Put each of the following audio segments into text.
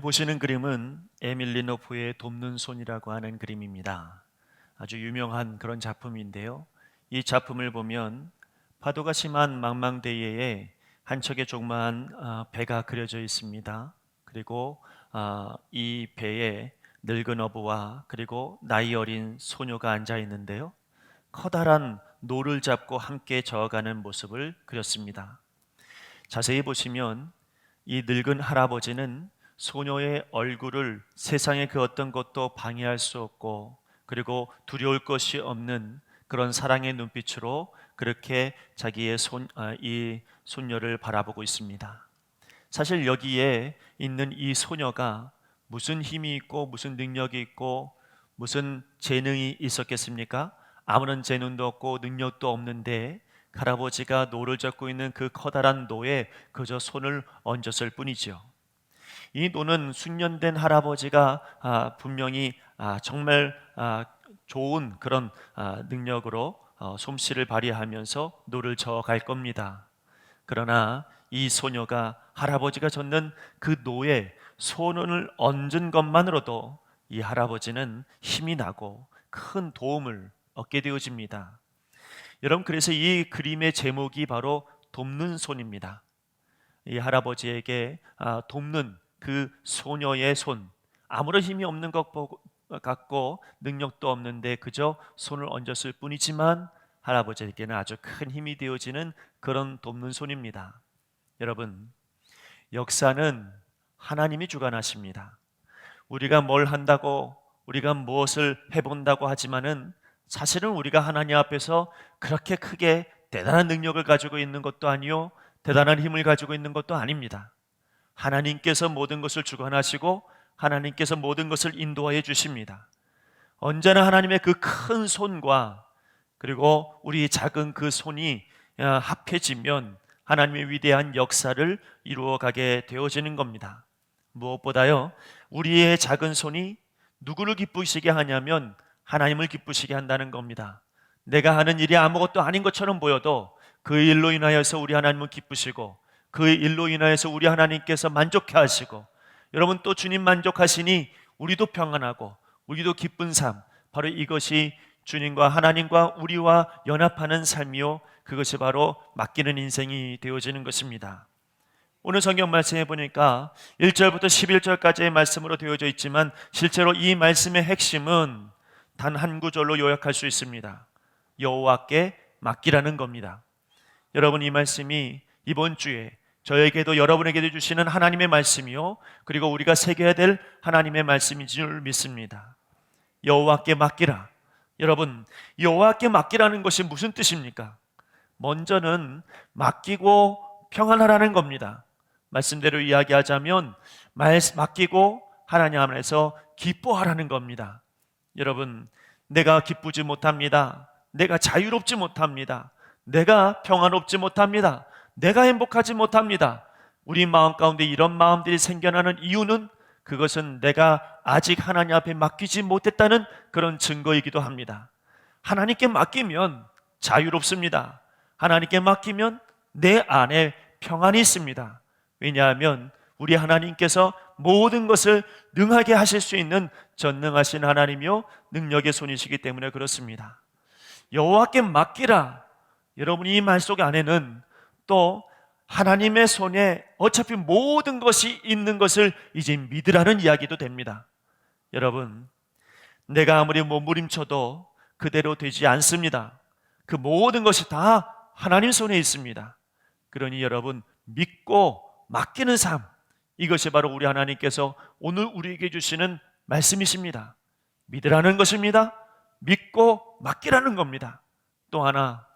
오늘 보시는 그림은 에밀 리노프의 돕는 손이라고 하는 그림입니다. 아주 유명한 그런 작품인데요. 이 작품을 보면 파도가 심한 망망대해에 한 척의 조그마한 배가 그려져 있습니다. 그리고 이 배에 늙은 어부와 그리고 나이 어린 소녀가 앉아 있는데요. 커다란 노를 잡고 함께 저어가는 모습을 그렸습니다. 자세히 보시면 이 늙은 할아버지는 소녀의 얼굴을 세상의 그 어떤 것도 방해할 수 없고 그리고 두려울 것이 없는 그런 사랑의 눈빛으로 그렇게 자기의 이 손녀를 바라보고 있습니다. 사실 여기에 있는 이 소녀가 무슨 힘이 있고 무슨 능력이 있고 무슨 재능이 있었겠습니까? 아무런 재능도 없고 능력도 없는데 할아버지가 노를 잡고 있는 그 커다란 노에 그저 손을 얹었을 뿐이죠. 이 노는 숙련된 할아버지가 분명히 정말 좋은 그런 능력으로 솜씨를 발휘하면서 노를 저어갈 겁니다. 그러나 이 소녀가 할아버지가 젓는 그 노에 손을 얹은 것만으로도 이 할아버지는 힘이 나고 큰 도움을 얻게 되어집니다. 여러분, 그래서 이 그림의 제목이 바로 돕는 손입니다. 이 할아버지에게 돕는 그 소녀의 손, 아무런 힘이 없는 것 같고 능력도 없는데 그저 손을 얹었을 뿐이지만 할아버지에게는 아주 큰 힘이 되어지는 그런 돕는 손입니다. 여러분, 역사는 하나님이 주관하십니다. 우리가 뭘 한다고, 우리가 무엇을 해본다고 하지만은 사실은 우리가 하나님 앞에서 그렇게 크게 대단한 능력을 가지고 있는 것도 아니요, 대단한 힘을 가지고 있는 것도 아닙니다. 하나님께서 모든 것을 주관하시고 하나님께서 모든 것을 인도하여 주십니다. 언제나 하나님의 그 큰 손과 그리고 우리 작은 그 손이 합해지면 하나님의 위대한 역사를 이루어가게 되어지는 겁니다. 무엇보다요, 우리의 작은 손이 누구를 기쁘시게 하냐면 하나님을 기쁘시게 한다는 겁니다. 내가 하는 일이 아무것도 아닌 것처럼 보여도 그 일로 인하여서 우리 하나님은 기쁘시고 그 일로 인하여서 우리 하나님께서 만족해 하시고, 여러분 또 주님 만족하시니 우리도 평안하고 우리도 기쁜 삶, 바로 이것이 주님과 하나님과 우리와 연합하는 삶이요, 그것이 바로 맡기는 인생이 되어지는 것입니다. 오늘 성경 말씀해 보니까 1절부터 11절까지의 말씀으로 되어져 있지만 실제로 이 말씀의 핵심은 단 한 구절로 요약할 수 있습니다. 여호와께 맡기라는 겁니다. 여러분, 이 말씀이 이번 주에 저에게도 여러분에게도 주시는 하나님의 말씀이요, 그리고 우리가 새겨야 될 하나님의 말씀인 줄 믿습니다. 여호와께 맡기라. 여러분, 여호와께 맡기라는 것이 무슨 뜻입니까? 먼저는 맡기고 평안하라는 겁니다. 말씀대로 이야기하자면 맡기고 하나님 안에서 기뻐하라는 겁니다. 여러분, 내가 기쁘지 못합니다. 내가 자유롭지 못합니다. 내가 평안롭지 못합니다. 내가 행복하지 못합니다. 우리 마음 가운데 이런 마음들이 생겨나는 이유는 그것은 내가 아직 하나님 앞에 맡기지 못했다는 그런 증거이기도 합니다. 하나님께 맡기면 자유롭습니다. 하나님께 맡기면 내 안에 평안이 있습니다. 왜냐하면 우리 하나님께서 모든 것을 능하게 하실 수 있는 전능하신 하나님이요 능력의 손이시기 때문에 그렇습니다. 여호와께 맡기라. 여러분, 이 말 속 안에는 또 하나님의 손에 어차피 모든 것이 있는 것을 이제 믿으라는 이야기도 됩니다. 여러분, 내가 아무리 몸부림쳐도 그대로 되지 않습니다. 그 모든 것이 다 하나님 손에 있습니다. 그러니 여러분, 믿고 맡기는 삶, 이것이 바로 우리 하나님께서 오늘 우리에게 주시는 말씀이십니다. 믿으라는 것입니다. 믿고 맡기라는 겁니다. 또 하나,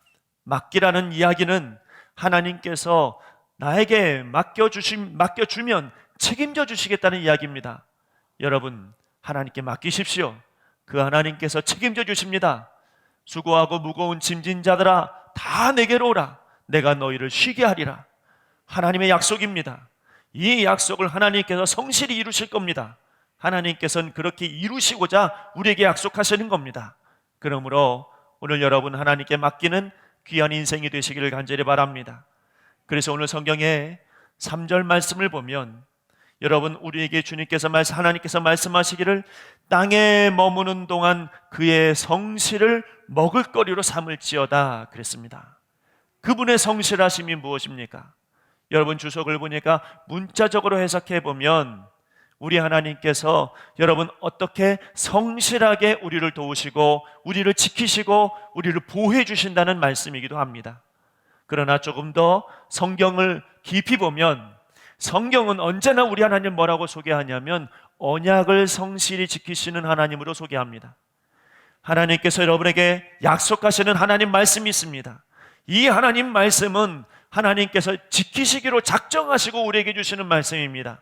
맡기라는 이야기는 하나님께서 나에게 맡겨주면 책임져 주시겠다는 이야기입니다. 여러분, 하나님께 맡기십시오. 그 하나님께서 책임져 주십니다. 수고하고 무거운 짐진 자들아, 다 내게로 오라. 내가 너희를 쉬게 하리라. 하나님의 약속입니다. 이 약속을 하나님께서 성실히 이루실 겁니다. 하나님께서는 그렇게 이루시고자 우리에게 약속하시는 겁니다. 그러므로 오늘 여러분, 하나님께 맡기는 귀한 인생이 되시기를 간절히 바랍니다. 그래서 오늘 성경의 3절 말씀을 보면 여러분, 우리에게 하나님께서 말씀하시기를 땅에 머무는 동안 그의 성실을 먹을거리로 삼을지어다 그랬습니다. 그분의 성실하심이 무엇입니까? 여러분, 주석을 보니까 문자적으로 해석해 보면 우리 하나님께서 여러분 어떻게 성실하게 우리를 도우시고 우리를 지키시고 우리를 보호해 주신다는 말씀이기도 합니다. 그러나 조금 더 성경을 깊이 보면 성경은 언제나 우리 하나님 뭐라고 소개하냐면 언약을 성실히 지키시는 하나님으로 소개합니다. 하나님께서 여러분에게 약속하시는 하나님 말씀이 있습니다. 이 하나님 말씀은 하나님께서 지키시기로 작정하시고 우리에게 주시는 말씀입니다.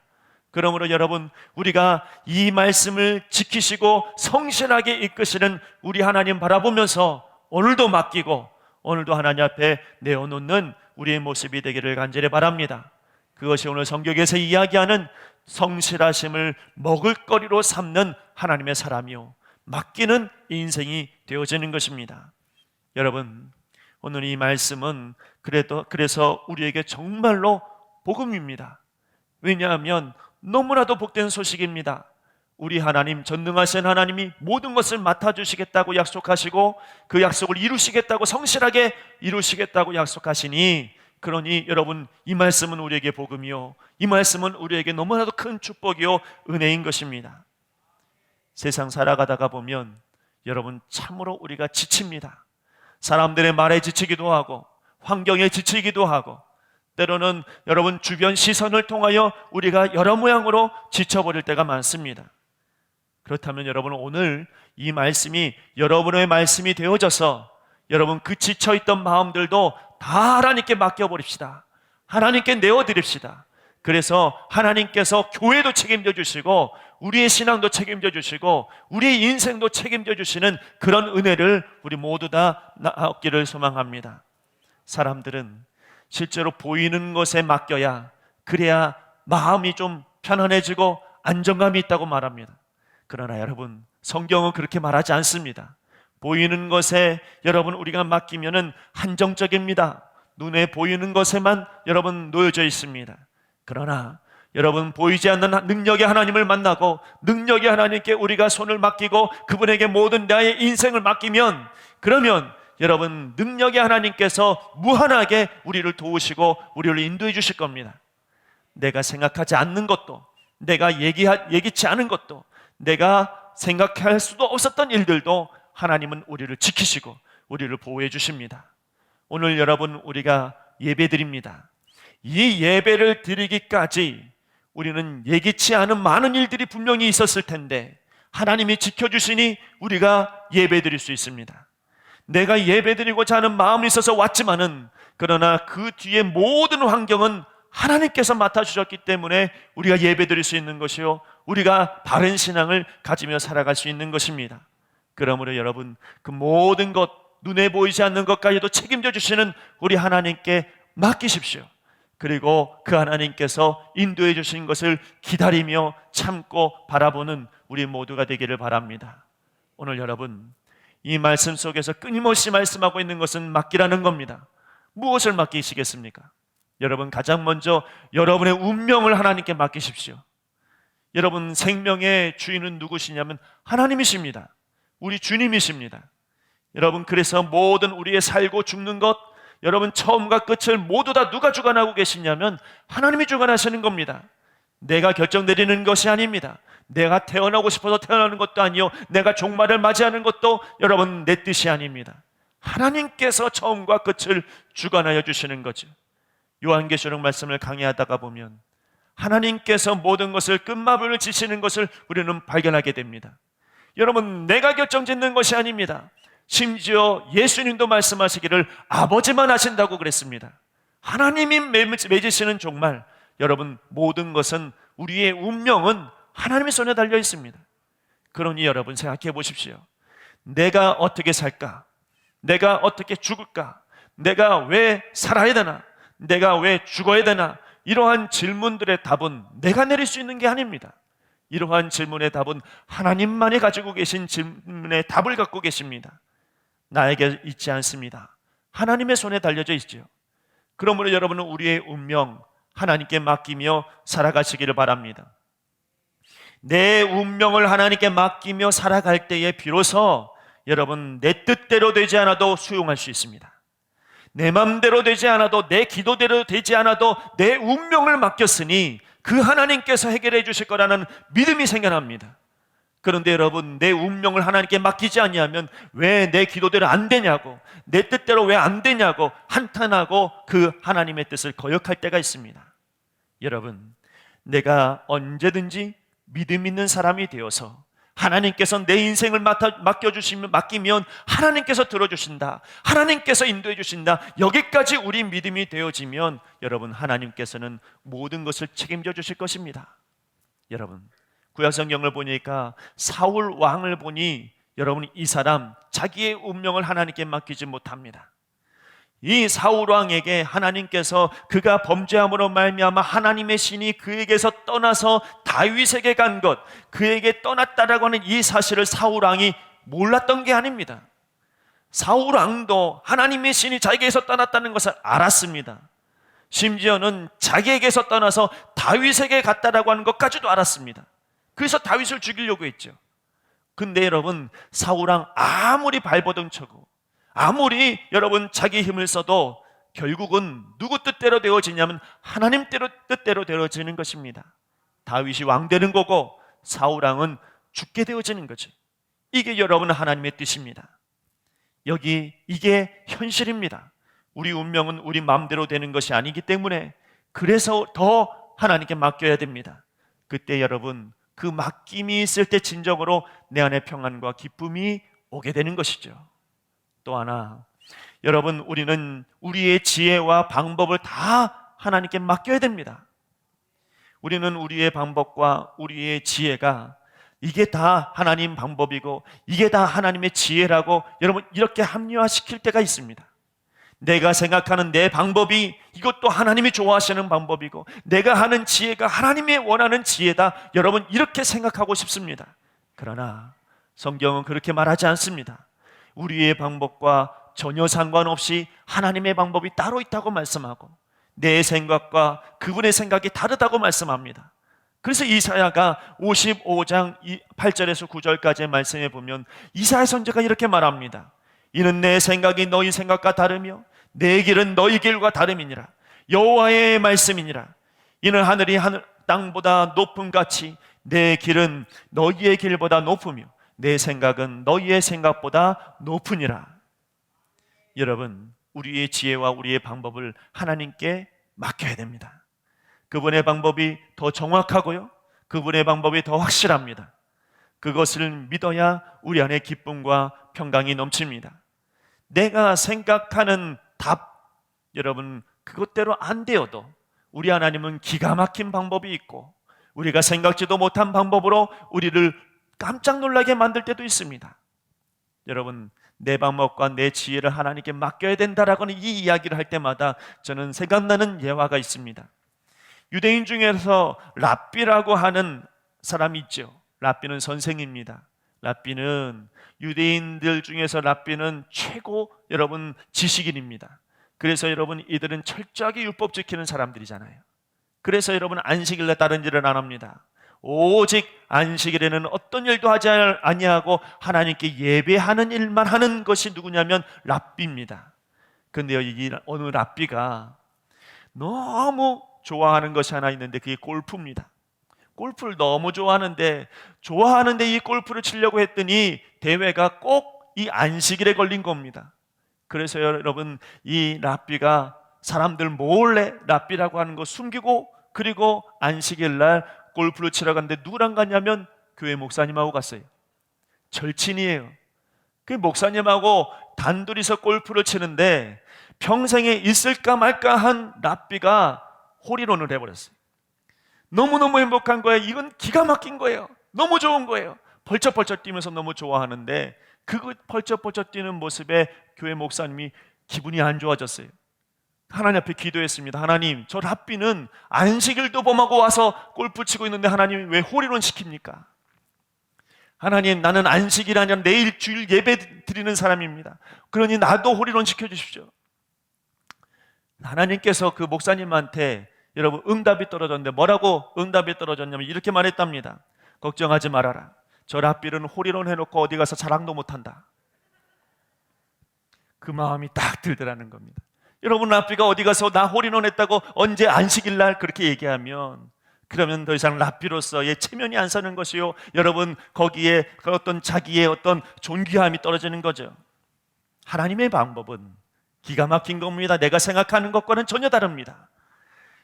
그러므로 여러분, 우리가 이 말씀을 지키시고 성실하게 이끄시는 우리 하나님 바라보면서 오늘도 맡기고 오늘도 하나님 앞에 내어놓는 우리의 모습이 되기를 간절히 바랍니다. 그것이 오늘 성경에서 이야기하는 성실하심을 먹을거리로 삼는 하나님의 사람이요, 맡기는 인생이 되어지는 것입니다. 여러분, 오늘 이 말씀은 그래서 우리에게 정말로 복음입니다. 왜냐하면 너무나도 복된 소식입니다. 우리 하나님, 전능하신 하나님이 모든 것을 맡아주시겠다고 약속하시고 그 약속을 이루시겠다고, 성실하게 이루시겠다고 약속하시니, 그러니 여러분, 이 말씀은 우리에게 복음이요, 이 말씀은 우리에게 너무나도 큰 축복이요 은혜인 것입니다. 세상 살아가다가 보면 여러분, 참으로 우리가 지칩니다. 사람들의 말에 지치기도 하고 환경에 지치기도 하고 때로는 여러분 주변 시선을 통하여 우리가 여러 모양으로 지쳐버릴 때가 많습니다. 그렇다면 여러분, 오늘 이 말씀이 여러분의 말씀이 되어져서 여러분 그 지쳐있던 마음들도 다 하나님께 맡겨버립시다. 하나님께 내어드립시다. 그래서 하나님께서 교회도 책임져 주시고 우리의 신앙도 책임져 주시고 우리의 인생도 책임져 주시는 그런 은혜를 우리 모두 다 얻기를 소망합니다. 사람들은 실제로 보이는 것에 맡겨야, 그래야 마음이 좀 편안해지고 안정감이 있다고 말합니다. 그러나 여러분, 성경은 그렇게 말하지 않습니다. 보이는 것에 여러분 우리가 맡기면은 한정적입니다. 눈에 보이는 것에만 여러분 놓여져 있습니다. 그러나 여러분, 보이지 않는 능력의 하나님을 만나고 능력의 하나님께 우리가 손을 맡기고 그분에게 모든 나의 인생을 맡기면, 그러면 여러분 능력의 하나님께서 무한하게 우리를 도우시고 우리를 인도해 주실 겁니다. 내가 생각하지 않는 것도, 내가 예기치 않은 것도, 내가 생각할 수도 없었던 일들도 하나님은 우리를 지키시고 우리를 보호해 주십니다. 오늘 여러분, 우리가 예배드립니다. 이 예배를 드리기까지 우리는 예기치 않은 많은 일들이 분명히 있었을 텐데 하나님이 지켜주시니 우리가 예배드릴 수 있습니다. 내가 예배드리고자 하는 마음이 있어서 왔지만은, 그러나 그 뒤에 모든 환경은 하나님께서 맡아주셨기 때문에 우리가 예배드릴 수 있는 것이요, 우리가 바른 신앙을 가지며 살아갈 수 있는 것입니다. 그러므로 여러분, 그 모든 것, 눈에 보이지 않는 것까지도 책임져 주시는 우리 하나님께 맡기십시오. 그리고 그 하나님께서 인도해 주신 것을 기다리며 참고 바라보는 우리 모두가 되기를 바랍니다. 오늘 여러분, 이 말씀 속에서 끊임없이 말씀하고 있는 것은 맡기라는 겁니다. 무엇을 맡기시겠습니까? 여러분, 가장 먼저 여러분의 운명을 하나님께 맡기십시오. 여러분, 생명의 주인은 누구시냐면 하나님이십니다. 우리 주님이십니다. 여러분, 그래서 모든 우리의 살고 죽는 것, 여러분 처음과 끝을 모두 다 누가 주관하고 계시냐면 하나님이 주관하시는 겁니다. 내가 결정 내리는 것이 아닙니다. 내가 태어나고 싶어서 태어나는 것도 아니요, 내가 종말을 맞이하는 것도 여러분 내 뜻이 아닙니다. 하나님께서 처음과 끝을 주관하여 주시는 거죠. 요한계시록 말씀을 강의하다가 보면 하나님께서 모든 것을 끝마무리를 지시는 것을 우리는 발견하게 됩니다. 여러분, 내가 결정짓는 것이 아닙니다. 심지어 예수님도 말씀하시기를 아버지만 하신다고 그랬습니다. 하나님이 맺으시는 종말, 여러분 모든 것은, 우리의 운명은 하나님의 손에 달려 있습니다. 그러니 여러분 생각해 보십시오. 내가 어떻게 살까? 내가 어떻게 죽을까? 내가 왜 살아야 되나? 내가 왜 죽어야 되나? 이러한 질문들의 답은 내가 내릴 수 있는 게 아닙니다. 이러한 질문의 답은 하나님만이 가지고 계신 질문의 답을 갖고 계십니다. 나에게 있지 않습니다. 하나님의 손에 달려져 있죠. 그러므로 여러분은 우리의 운명 하나님께 맡기며 살아가시기를 바랍니다. 내 운명을 하나님께 맡기며 살아갈 때에 비로소 여러분 내 뜻대로 되지 않아도 수용할 수 있습니다. 내 맘대로 되지 않아도, 내 기도대로 되지 않아도 내 운명을 맡겼으니 그 하나님께서 해결해 주실 거라는 믿음이 생겨납니다. 그런데 여러분, 내 운명을 하나님께 맡기지 아니하면 왜 내 기도대로 안 되냐고, 내 뜻대로 왜 안 되냐고 한탄하고 그 하나님의 뜻을 거역할 때가 있습니다. 여러분, 내가 언제든지 믿음 있는 사람이 되어서 하나님께서 내 인생을 맡기면 하나님께서 들어주신다, 하나님께서 인도해 주신다, 여기까지 우리 믿음이 되어지면 여러분, 하나님께서는 모든 것을 책임져 주실 것입니다. 여러분, 구약성경을 보니까 사울 왕을 보니 여러분, 이 사람 자기의 운명을 하나님께 맡기지 못합니다. 이 사울 왕에게 하나님께서 그가 범죄함으로 말미암아 하나님의 신이 그에게서 떠나서 다윗에게 간 것, 그에게 떠났다라고 하는 이 사실을 사울 왕이 몰랐던 게 아닙니다. 사울 왕도 하나님의 신이 자기에게서 떠났다는 것을 알았습니다. 심지어는 자기에게서 떠나서 다윗에게 갔다라고 하는 것까지도 알았습니다. 그래서 다윗을 죽이려고 했죠. 근데 여러분, 사울 왕 아무리 발버둥 쳐고 아무리 여러분 자기 힘을 써도 결국은 누구 뜻대로 되어지냐면 하나님 뜻대로 되어지는 것입니다. 다윗이 왕 되는 거고 사울 왕은 죽게 되어지는 거죠. 이게 여러분 하나님의 뜻입니다. 이게 현실입니다. 우리 운명은 우리 마음대로 되는 것이 아니기 때문에 그래서 더 하나님께 맡겨야 됩니다. 그때 여러분, 그 맡김이 있을 때 진정으로 내 안에 평안과 기쁨이 오게 되는 것이죠. 또 하나, 여러분, 우리는 우리의 지혜와 방법을 다 하나님께 맡겨야 됩니다. 우리는 우리의 방법과 우리의 지혜가 이게 다 하나님 방법이고 이게 다 하나님의 지혜라고 여러분 이렇게 합리화시킬 때가 있습니다. 내가 생각하는 내 방법이 이것도 하나님이 좋아하시는 방법이고 내가 하는 지혜가 하나님이 원하는 지혜다, 여러분 이렇게 생각하고 싶습니다. 그러나 성경은 그렇게 말하지 않습니다. 우리의 방법과 전혀 상관없이 하나님의 방법이 따로 있다고 말씀하고 내 생각과 그분의 생각이 다르다고 말씀합니다. 그래서 이사야가 55장 8절에서 9절까지의 말씀에 보면 이사야 선지자가 이렇게 말합니다. 이는 내 생각이 너희 생각과 다르며 내 길은 너희 길과 다름이니라. 여호와의 말씀이니라. 이는 하늘이 땅보다 높음 같이 내 길은 너희의 길보다 높으며 내 생각은 너희의 생각보다 높으니라. 여러분, 우리의 지혜와 우리의 방법을 하나님께 맡겨야 됩니다. 그분의 방법이 더 정확하고요, 그분의 방법이 더 확실합니다. 그것을 믿어야 우리 안에 기쁨과 평강이 넘칩니다. 내가 생각하는 답, 여러분 그것대로 안 되어도 우리 하나님은 기가 막힌 방법이 있고 우리가 생각지도 못한 방법으로 우리를 깜짝 놀라게 만들 때도 있습니다. 여러분, 내 방법과 내 지혜를 하나님께 맡겨야 된다라고 하는 이 이야기를 할 때마다 저는 생각나는 예화가 있습니다. 유대인 중에서 랍비라고 하는 사람이 있죠. 랍비는 선생입니다. 랍비는 유대인들 중에서 랍비는 최고 여러분 지식인입니다. 그래서 여러분 이들은 철저하게 율법 지키는 사람들이잖아요. 그래서 여러분 안식일에 다른 일을 안 합니다. 오직 안식일에는 어떤 일도 하지 아니하고 하나님께 예배하는 일만 하는 것이 누구냐면 랍비입니다. 그런데요, 이 어느 랍비가 너무 좋아하는 것이 하나 있는데 그게 골프입니다. 골프를 너무 좋아하는데 이 골프를 치려고 했더니 대회가 꼭 이 안식일에 걸린 겁니다. 그래서 여러분, 이 랍비가 사람들 몰래 랍비라고 하는 거 숨기고 그리고 안식일 날 골프를 치러 갔는데 누구랑 갔냐면 교회 목사님하고 갔어요. 절친이에요. 그 목사님하고 단둘이서 골프를 치는데 평생에 있을까 말까 한 랍비가 홀인원을 해버렸어요. 너무너무 행복한 거예요. 이건 기가 막힌 거예요. 너무 좋은 거예요. 벌쩍벌쩍 뛰면서 너무 좋아하는데 그 벌쩍벌쩍 뛰는 모습에 교회 목사님이 기분이 안 좋아졌어요. 하나님 앞에 기도했습니다. 하나님, 저 랍비는 안식일도 범하고 와서 골프 치고 있는데 하나님이 왜 홀인원 시킵니까? 하나님, 나는 안식일 아니라 내일 주일 예배 드리는 사람입니다. 그러니 나도 홀인원 시켜주십시오. 하나님께서 그 목사님한테 여러분, 응답이 떨어졌는데 뭐라고 응답이 떨어졌냐면 이렇게 말했답니다. 걱정하지 말아라. 저 랍빌은 홀이론 해놓고 어디 가서 자랑도 못한다. 그 마음이 딱 들더라는 겁니다. 여러분, 랍비가 어디 가서 나 홀이론 했다고 언제 안식일 날 그렇게 얘기하면, 그러면 더 이상 랍비로서의 체면이 안 서는 것이요, 여러분, 거기에 그 어떤 자기의 어떤 존귀함이 떨어지는 거죠. 하나님의 방법은 기가 막힌 겁니다. 내가 생각하는 것과는 전혀 다릅니다.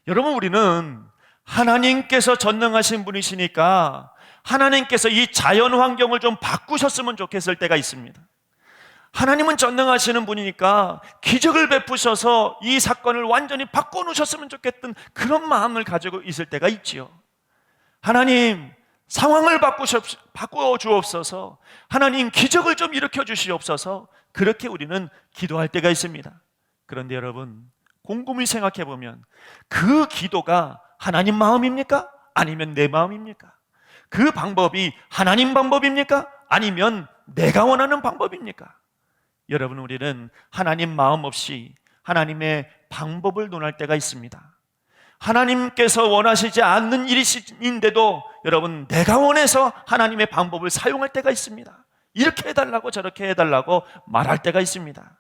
여러분, 우리는 하나님께서 전능하신 분이시니까 하나님께서 이 자연 환경을 좀 바꾸셨으면 좋겠을 때가 있습니다. 하나님은 전능하시는 분이니까 기적을 베푸셔서 이 사건을 완전히 바꿔놓으셨으면 좋겠던 그런 마음을 가지고 있을 때가 있지요. 하나님, 상황을 바꾸어 주옵소서. 하나님, 기적을 좀 일으켜 주시옵소서. 그렇게 우리는 기도할 때가 있습니다. 그런데 여러분, 곰곰이 생각해 보면 그 기도가 하나님 마음입니까? 아니면 내 마음입니까? 그 방법이 하나님 방법입니까? 아니면 내가 원하는 방법입니까? 여러분, 우리는 하나님 마음 없이 하나님의 방법을 논할 때가 있습니다. 하나님께서 원하시지 않는 일인데도 여러분, 내가 원해서 하나님의 방법을 사용할 때가 있습니다. 이렇게 해달라고 저렇게 해달라고 말할 때가 있습니다.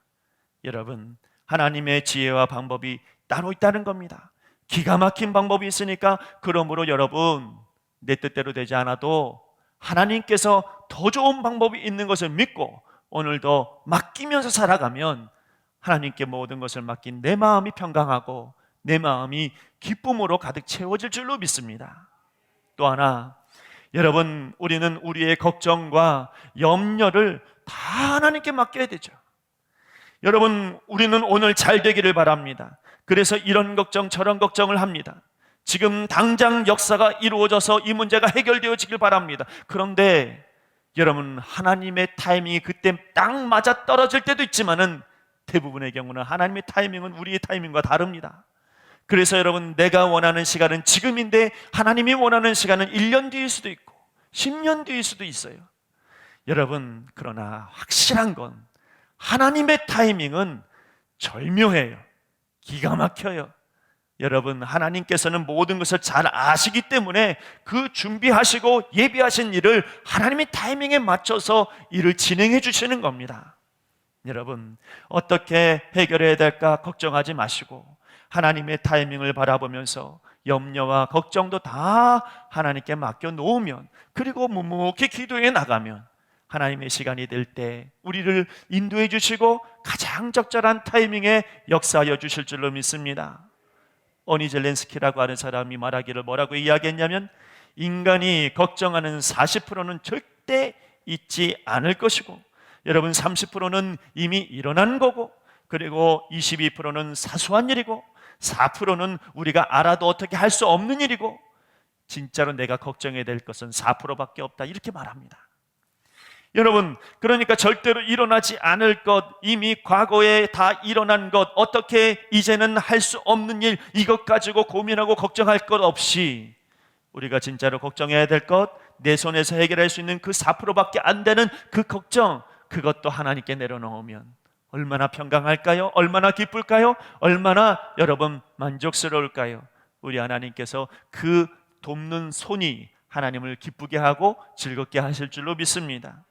여러분, 하나님의 지혜와 방법이 따로 있다는 겁니다. 기가 막힌 방법이 있으니까, 그러므로 여러분, 내 뜻대로 되지 않아도 하나님께서 더 좋은 방법이 있는 것을 믿고 오늘도 맡기면서 살아가면 하나님께 모든 것을 맡긴 내 마음이 평강하고 내 마음이 기쁨으로 가득 채워질 줄로 믿습니다. 또 하나, 여러분, 우리는 우리의 걱정과 염려를 다 하나님께 맡겨야 되죠. 여러분, 우리는 오늘 잘 되기를 바랍니다. 그래서 이런 걱정 저런 걱정을 합니다. 지금 당장 역사가 이루어져서 이 문제가 해결되어지길 바랍니다. 그런데 여러분, 하나님의 타이밍이 그때 딱 맞아 떨어질 때도 있지만은 대부분의 경우는 하나님의 타이밍은 우리의 타이밍과 다릅니다. 그래서 여러분, 내가 원하는 시간은 지금인데 하나님이 원하는 시간은 1년 뒤일 수도 있고 10년 뒤일 수도 있어요. 여러분, 그러나 확실한 건 하나님의 타이밍은 절묘해요. 기가 막혀요. 여러분, 하나님께서는 모든 것을 잘 아시기 때문에 그 준비하시고 예비하신 일을 하나님의 타이밍에 맞춰서 일을 진행해 주시는 겁니다. 여러분, 어떻게 해결해야 될까 걱정하지 마시고 하나님의 타이밍을 바라보면서 염려와 걱정도 다 하나님께 맡겨 놓으면, 그리고 묵묵히 기도해 나가면 하나님의 시간이 될 때 우리를 인도해 주시고 가장 적절한 타이밍에 역사하여 주실 줄로 믿습니다. 어니 젤렌스키라고 하는 사람이 말하기를 뭐라고 이야기했냐면, 인간이 걱정하는 40%는 절대 있지 않을 것이고, 여러분, 30%는 이미 일어난 거고, 그리고 22%는 사소한 일이고, 4%는 우리가 알아도 어떻게 할 수 없는 일이고, 진짜로 내가 걱정해야 될 것은 4%밖에 없다, 이렇게 말합니다. 여러분, 그러니까 절대로 일어나지 않을 것, 이미 과거에 다 일어난 것, 어떻게 이제는 할 수 없는 일, 이것 가지고 고민하고 걱정할 것 없이 우리가 진짜로 걱정해야 될 것, 내 손에서 해결할 수 있는 그 4%밖에 안 되는 그 걱정, 그것도 하나님께 내려놓으면 얼마나 평강할까요? 얼마나 기쁠까요? 얼마나 여러분 만족스러울까요? 우리 하나님께서 그 돕는 손이 하나님을 기쁘게 하고 즐겁게 하실 줄로 믿습니다.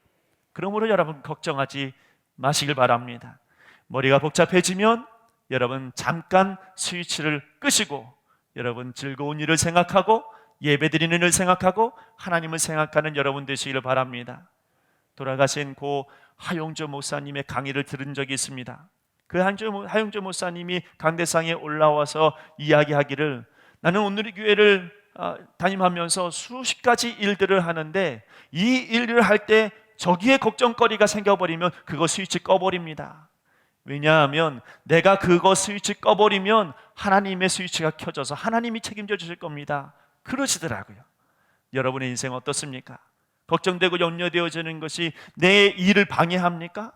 그러므로 여러분, 걱정하지 마시길 바랍니다. 머리가 복잡해지면 여러분, 잠깐 스위치를 끄시고 여러분, 즐거운 일을 생각하고 예배드리는 일을 생각하고 하나님을 생각하는 여러분 되시기를 바랍니다. 돌아가신 고 하용조 목사님의 강의를 들은 적이 있습니다. 그 하용조 목사님이 강대상에 올라와서 이야기하기를, 나는 오늘 교회를 담임하면서 수십 가지 일들을 하는데 이 일을 할 때 저기에 걱정거리가 생겨버리면 그거 스위치 꺼버립니다. 왜냐하면 내가 그거 스위치 꺼버리면 하나님의 스위치가 켜져서 하나님이 책임져 주실 겁니다. 그러시더라고요. 여러분의 인생 어떻습니까? 걱정되고 염려되어지는 것이 내 일을 방해합니까?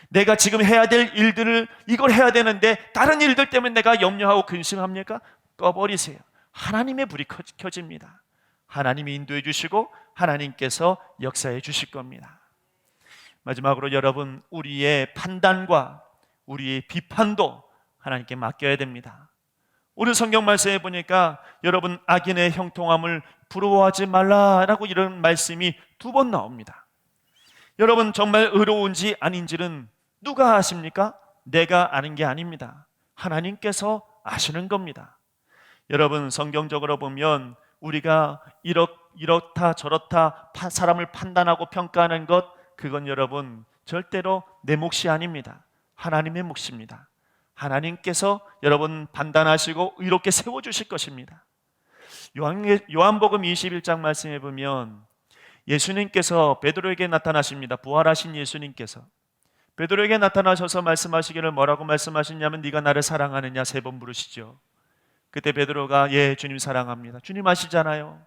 내가 지금 해야 될 일들을, 이걸 해야 되는데 다른 일들 때문에 내가 염려하고 근심합니까? 꺼버리세요. 하나님의 불이 켜집니다. 하나님이 인도해 주시고 하나님께서 역사해 주실 겁니다. 마지막으로 여러분, 우리의 판단과 우리의 비판도 하나님께 맡겨야 됩니다. 오늘 성경 말씀에 보니까 여러분 악인의 형통함을 부러워하지 말라라고 이런 말씀이 2번 나옵니다. 여러분 정말 의로운지 아닌지는 누가 아십니까? 내가 아는 게 아닙니다. 하나님께서 아시는 겁니다. 여러분 성경적으로 보면 우리가 이렇다 저렇다 사람을 판단하고 평가하는 것, 그건 여러분 절대로 내 몫이 아닙니다. 하나님의 몫입니다. 하나님께서 여러분 판단하시고 의롭게 세워주실 것입니다. 요한복음 21장 말씀에 보면 예수님께서 베드로에게 나타나십니다. 부활하신 예수님께서 베드로에게 나타나셔서 말씀하시기를 뭐라고 말씀하시냐면 네가 나를 사랑하느냐 3번 부르시죠. 그때 베드로가 예 주님 사랑합니다. 주님 아시잖아요.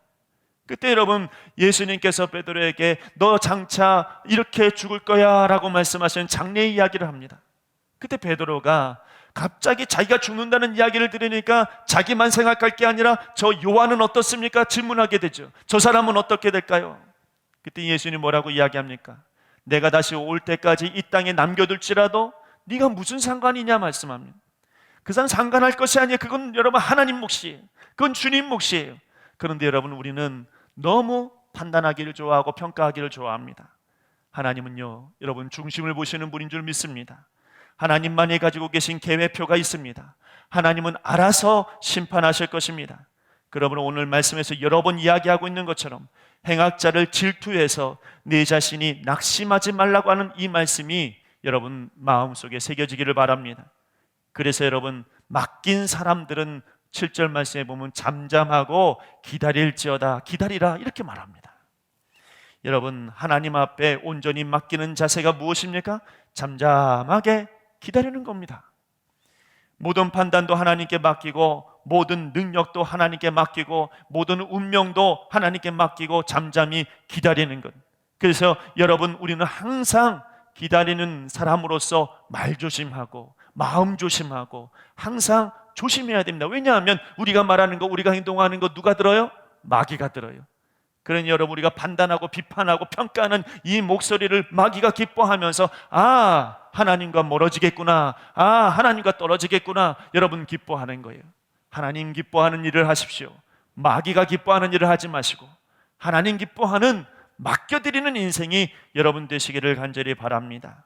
그때 여러분 예수님께서 베드로에게 너 장차 이렇게 죽을 거야 라고 말씀하시는 장래 이야기를 합니다. 그때 베드로가 갑자기 자기가 죽는다는 이야기를 들으니까 자기만 생각할 게 아니라 저 요한은 어떻습니까? 질문하게 되죠. 저 사람은 어떻게 될까요? 그때 예수님이 뭐라고 이야기합니까? 내가 다시 올 때까지 이 땅에 남겨둘지라도 네가 무슨 상관이냐 말씀합니다. 그 사람 상관할 것이 아니에요. 그건 여러분 하나님 몫이에요. 그건 주님 몫이에요. 그런데 여러분 우리는 너무 판단하기를 좋아하고 평가하기를 좋아합니다. 하나님은요 여러분 중심을 보시는 분인 줄 믿습니다. 하나님만이 가지고 계신 계획표가 있습니다. 하나님은 알아서 심판하실 것입니다. 그러므로 오늘 말씀에서 여러 번 이야기하고 있는 것처럼 행악자를 질투해서 내 자신이 낙심하지 말라고 하는 이 말씀이 여러분 마음속에 새겨지기를 바랍니다. 그래서 여러분 맡긴 사람들은 7절 말씀에 보면 잠잠하고 기다릴지어다, 기다리라 이렇게 말합니다. 여러분 하나님 앞에 온전히 맡기는 자세가 무엇입니까? 잠잠하게 기다리는 겁니다. 모든 판단도 하나님께 맡기고 모든 능력도 하나님께 맡기고 모든 운명도 하나님께 맡기고 잠잠히 기다리는 것. 그래서 여러분 우리는 항상 기다리는 사람으로서 말 조심하고 마음 조심하고 항상 조심해야 됩니다. 왜냐하면 우리가 말하는 거, 우리가 행동하는 거 누가 들어요? 마귀가 들어요. 그러니 여러분 우리가 판단하고 비판하고 평가하는 이 목소리를 마귀가 기뻐하면서 하나님과 멀어지겠구나, 하나님과 떨어지겠구나 여러분 기뻐하는 거예요. 하나님 기뻐하는 일을 하십시오. 마귀가 기뻐하는 일을 하지 마시고 하나님 기뻐하는 맡겨드리는 인생이 여러분 되시기를 간절히 바랍니다.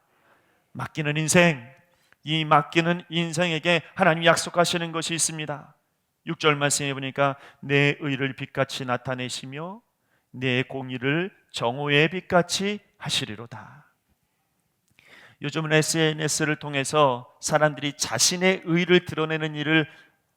맡기는 인생, 이 맡기는 인생에게 하나님이 약속하시는 것이 있습니다. 6절 말씀해 보니까 내 의를 빛같이 나타내시며 내 공의를 정오의 빛같이 하시리로다. 요즘은 SNS를 통해서 사람들이 자신의 의를 드러내는 일을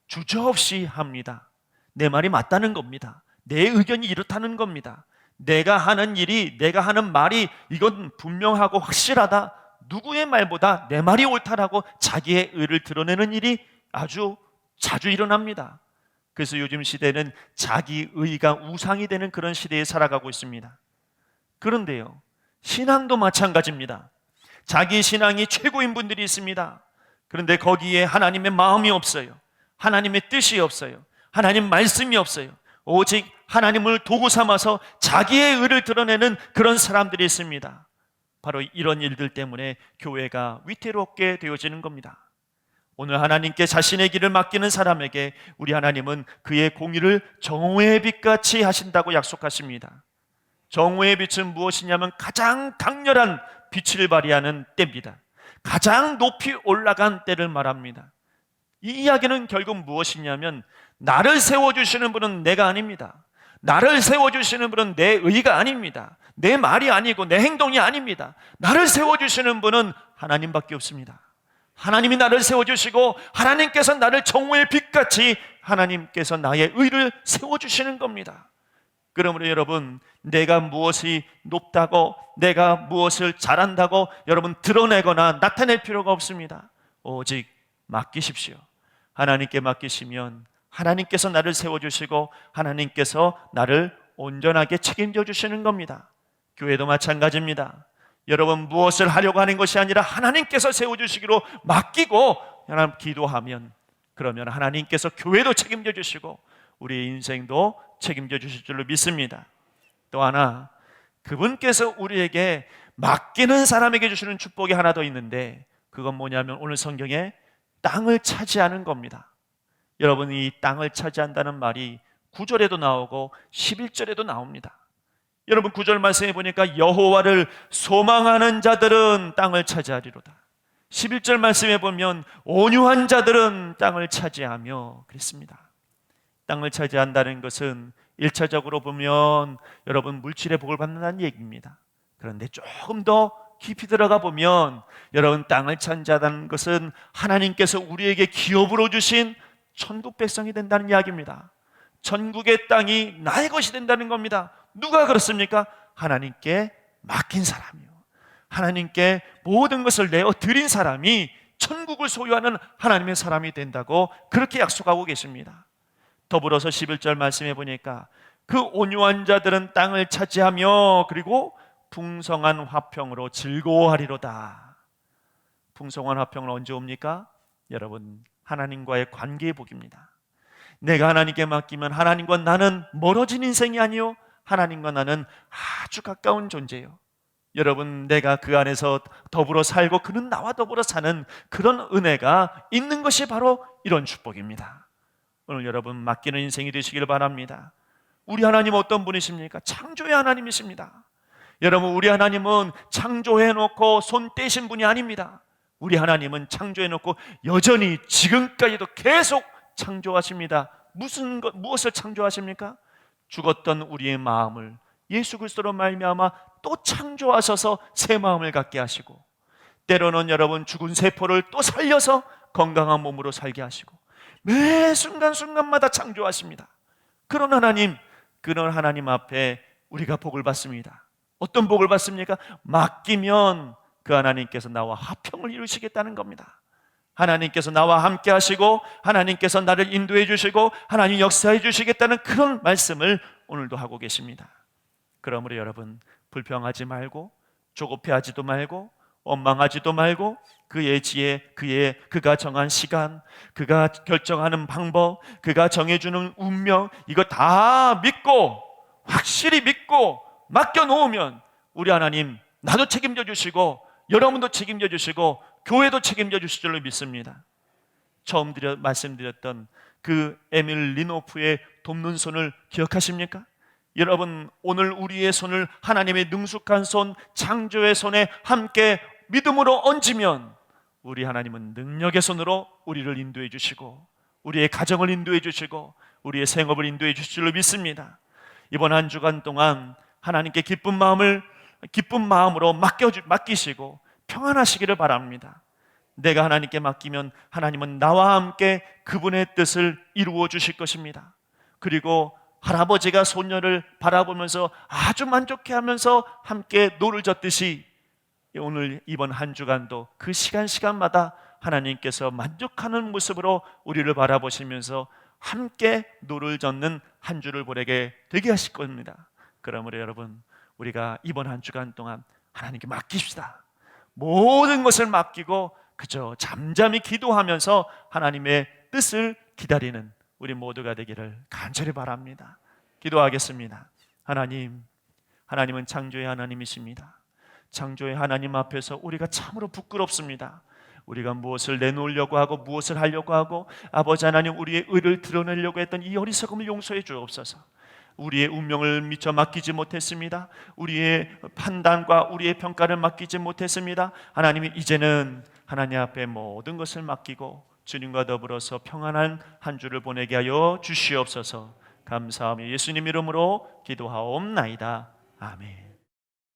주저없이 합니다. 내 말이 맞다는 겁니다. 내 의견이 이렇다는 겁니다. 내가 하는 일이, 내가 하는 말이 이건 분명하고 확실하다, 누구의 말보다 내 말이 옳다라고 자기의 의를 드러내는 일이 아주 자주 일어납니다. 그래서 요즘 시대는 자기 의가 우상이 되는 그런 시대에 살아가고 있습니다. 그런데요, 신앙도 마찬가지입니다. 자기 신앙이 최고인 분들이 있습니다. 그런데 거기에 하나님의 마음이 없어요. 하나님의 뜻이 없어요. 하나님 말씀이 없어요. 오직 하나님을 도구 삼아서 자기의 의를 드러내는 그런 사람들이 있습니다. 바로 이런 일들 때문에 교회가 위태롭게 되어지는 겁니다. 오늘 하나님께 자신의 길을 맡기는 사람에게 우리 하나님은 그의 공의를 정오의 빛같이 하신다고 약속하십니다. 정오의 빛은 무엇이냐면 가장 강렬한 빛을 발휘하는 때입니다. 가장 높이 올라간 때를 말합니다. 이 이야기는 결국 무엇이냐면 나를 세워주시는 분은 내가 아닙니다. 나를 세워주시는 분은 내 의가 아닙니다. 내 말이 아니고 내 행동이 아닙니다. 나를 세워주시는 분은 하나님밖에 없습니다. 하나님이 나를 세워주시고 하나님께서 나를 정오의 빛같이 하나님께서 나의 의를 세워주시는 겁니다. 그러므로 여러분, 내가 무엇이 높다고, 내가 무엇을 잘한다고 여러분 드러내거나 나타낼 필요가 없습니다. 오직 맡기십시오. 하나님께 맡기시면 하나님께서 나를 세워주시고 하나님께서 나를 온전하게 책임져 주시는 겁니다. 교회도 마찬가지입니다. 여러분 무엇을 하려고 하는 것이 아니라 하나님께서 세워주시기로 맡기고 하나님 기도하면, 그러면 하나님께서 교회도 책임져 주시고 우리의 인생도 책임져 주실 줄로 믿습니다. 또 하나, 그분께서 우리에게 맡기는 사람에게 주시는 축복이 하나 더 있는데, 그건 뭐냐면 오늘 성경에 땅을 차지하는 겁니다. 여러분, 이 땅을 차지한다는 말이 9절에도 나오고 11절에도 나옵니다. 여러분, 9절 말씀해 보니까 여호와를 소망하는 자들은 땅을 차지하리로다. 11절 말씀해 보면 온유한 자들은 땅을 차지하며 그랬습니다. 땅을 차지한다는 것은 1차적으로 보면 여러분 물질의 복을 받는다는 얘기입니다. 그런데 조금 더 깊이 들어가 보면 여러분, 땅을 차지한다는 것은 하나님께서 우리에게 기업으로 주신 천국 백성이 된다는 이야기입니다. 천국의 땅이 나의 것이 된다는 겁니다. 누가 그렇습니까? 하나님께 맡긴 사람이요, 하나님께 모든 것을 내어 드린 사람이 천국을 소유하는 하나님의 사람이 된다고 그렇게 약속하고 계십니다. 더불어서 11절 말씀해 보니까 그 온유한 자들은 땅을 차지하며 그리고 풍성한 화평으로 즐거워하리로다. 풍성한 화평은 언제 옵니까? 여러분, 하나님과의 관계의 복입니다. 내가 하나님께 맡기면 하나님과 나는 멀어진 인생이 아니요, 하나님과 나는 아주 가까운 존재요. 여러분, 내가 그 안에서 더불어 살고 그는 나와 더불어 사는 그런 은혜가 있는 것이 바로 이런 축복입니다. 오늘 여러분, 맡기는 인생이 되시길 바랍니다. 우리 하나님 어떤 분이십니까? 창조의 하나님이십니다. 여러분, 우리 하나님은 창조해놓고 손 떼신 분이 아닙니다. 우리 하나님은 창조해놓고 여전히 지금까지도 계속 창조하십니다. 무엇을 창조하십니까? 죽었던 우리의 마음을 예수 그리스도로 말미암아 또 창조하셔서 새 마음을 갖게 하시고, 때로는 여러분 죽은 세포를 또 살려서 건강한 몸으로 살게 하시고, 매 순간순간마다 창조하십니다. 그런 하나님 앞에 우리가 복을 받습니다. 어떤 복을 받습니까? 맡기면 그 하나님께서 나와 화평을 이루시겠다는 겁니다. 하나님께서 나와 함께 하시고 하나님께서 나를 인도해 주시고 하나님 역사해 주시겠다는 그런 말씀을 오늘도 하고 계십니다. 그러므로 여러분, 불평하지 말고 조급해하지도 말고 원망하지도 말고 그의 지혜, 그가 정한 시간, 그가 결정하는 방법, 그가 정해주는 운명, 이거 다 믿고 확실히 믿고 맡겨놓으면 우리 하나님 나도 책임져 주시고 여러분도 책임져 주시고 교회도 책임져 주실 줄로 믿습니다. 처음 말씀드렸던 그 에밀 리노프의 돕는 손을 기억하십니까? 여러분, 오늘 우리의 손을 하나님의 능숙한 손, 창조의 손에 함께 믿음으로 얹으면 우리 하나님은 능력의 손으로 우리를 인도해 주시고 우리의 가정을 인도해 주시고 우리의 생업을 인도해 주실 줄로 믿습니다. 이번 한 주간 동안 하나님께 기쁜 마음으로 맡기시고 평안하시기를 바랍니다. 내가 하나님께 맡기면 하나님은 나와 함께 그분의 뜻을 이루어 주실 것입니다. 그리고 할아버지가 손녀를 바라보면서 아주 만족해하면서 함께 노를 젓듯이 오늘 이번 한 주간도 그 시간마다 하나님께서 만족하는 모습으로 우리를 바라보시면서 함께 노를 젓는 한 주를 보내게 되게 하실 겁니다. 그러므로 여러분, 우리가 이번 한 주간 동안 하나님께 맡깁시다. 모든 것을 맡기고 그저 잠잠히 기도하면서 하나님의 뜻을 기다리는 우리 모두가 되기를 간절히 바랍니다. 기도하겠습니다. 하나님은 창조의 하나님이십니다. 창조의 하나님 앞에서 우리가 참으로 부끄럽습니다. 우리가 무엇을 내놓으려고 하고 무엇을 하려고 하고 아버지 하나님, 우리의 의를 드러내려고 했던 이 어리석음을 용서해 주옵소서. 우리의 운명을 미처 맡기지 못했습니다. 우리의 판단과 우리의 평가를 맡기지 못했습니다. 하나님이 이제는 하나님 앞에 모든 것을 맡기고 주님과 더불어서 평안한 한 주를 보내게 하여 주시옵소서. 감사하며 예수님 이름으로 기도하옵나이다. 아멘.